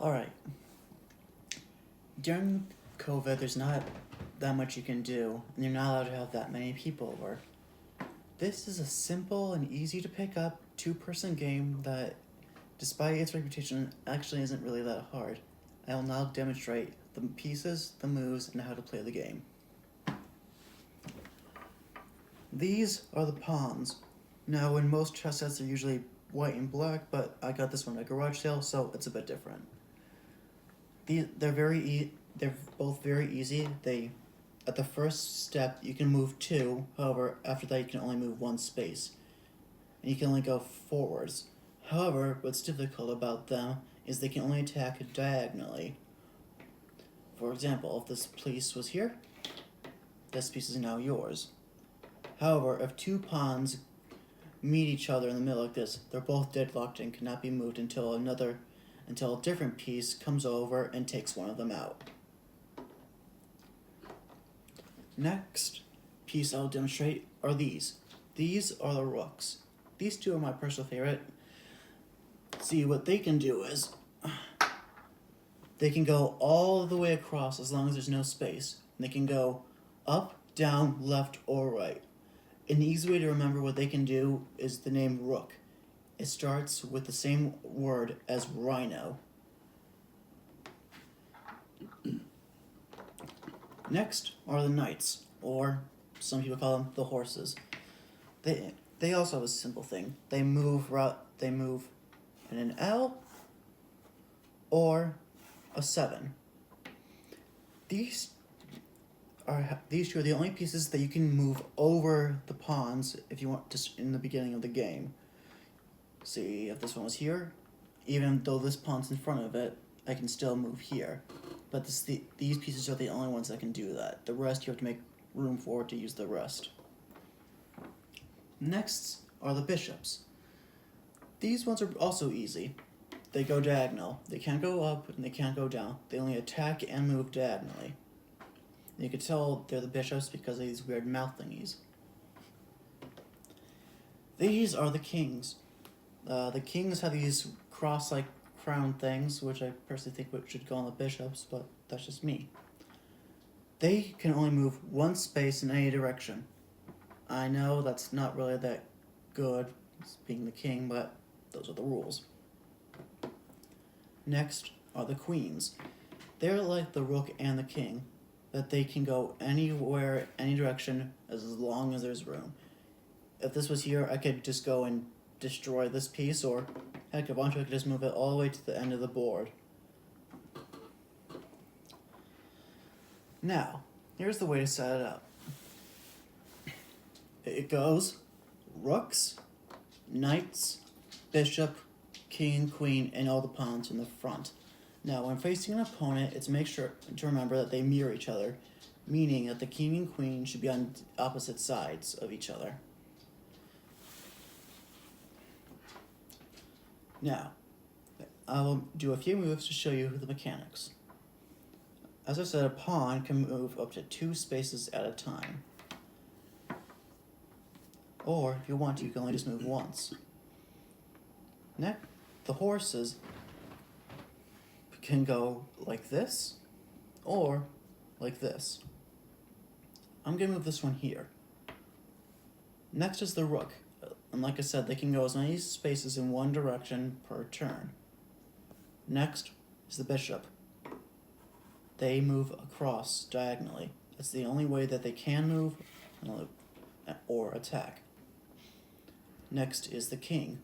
Alright. During COVID, there's not that much you can do, and you're not allowed to have that many people over. This is a simple and easy to pick up two-person game that, despite its reputation, actually isn't really that hard. I will now demonstrate the pieces, the moves, and how to play the game. These are the pawns. Now, in most chess sets, they're usually white and black, but I got this one at garage sale, so it's a bit different. They're both very easy. At the first step, you can move two. However, after that, you can only move one space, and you can only go forwards. However, what's difficult about them is they can only attack diagonally. For example, if this piece was here, this piece is now yours. However, if two pawns meet each other in the middle like this, they're both deadlocked and cannot be moved until a different piece comes over and takes one of them out. Next piece I'll demonstrate are these. These are the rooks. These two are my personal favorite. See, what they can do is they can go all the way across as long as there's no space. They can go up, down, left, or right. An easy way to remember what they can do is the name rook. It starts with the same word as rhino. Next are the knights, or some people call them the horses. They also have a simple thing. They move in an L or a 7. These two are the only pieces that you can move over the pawns if you want to in the beginning of the game. See, if this one was here, even though this pawn's in front of it, I can still move here. But these pieces are the only ones that can do that. The rest you have to make room for to use the rest. Next are the bishops. These ones are also easy. They go diagonal. They can't go up and they can't go down. They only attack and move diagonally. You can tell they're the bishops because of these weird mouth thingies. These are the kings. The kings have these cross-like crown things, which I personally think should go on the bishops, but that's just me. They can only move one space in any direction. I know that's not really that good, being the king, but those are the rules. Next are the queens. They're like the rook and the king, that they can go anywhere, any direction, as long as there's room. If this was here, I could just go and destroy this piece, or heck, if I wanted, I could just move it all the way to the end of the board. Now, here's the way to set it up. It goes rooks, knights, bishop, king, queen, and all the pawns in the front. Now, when facing an opponent, it's make sure to remember that they mirror each other, meaning that the king and queen should be on opposite sides of each other. Now, I will do a few moves to show you the mechanics. As I said, a pawn can move up to 2 spaces at a time. Or, if you want to, you can only just move once. Next, the horses can go like this, or like this. I'm going to move this one here. Next is the rook. And like I said, they can go as many spaces in one direction per turn. Next is the bishop. They move across diagonally. That's the only way that they can move or attack. Next is the king.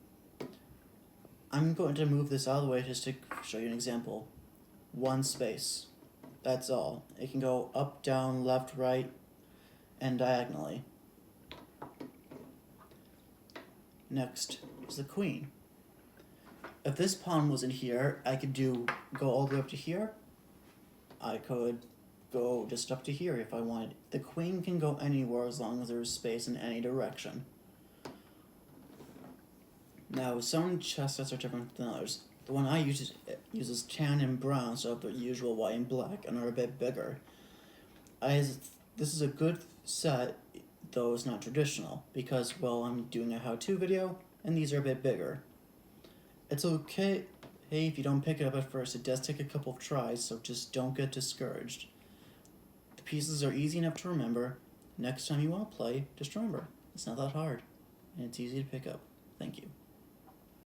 I'm going to move this out of the way just to show you an example. One space. That's all. It can go up, down, left, right, and diagonally. Next is the queen. If this pawn wasn't here, I could go all the way up to here. I could go just up to here if I wanted. The queen can go anywhere as long as there's space in any direction. Now, some chess sets are different than others. The one I use uses tan and brown instead of the usual white and black, and are a bit bigger. This is a good set, though it's not traditional, because, well, I'm doing a how-to video, and these are a bit bigger. It's okay hey, if you don't pick it up at first, it does take a couple of tries, so just don't get discouraged. The pieces are easy enough to remember. Next time you want to play, just remember, it's not that hard, and it's easy to pick up. Thank you.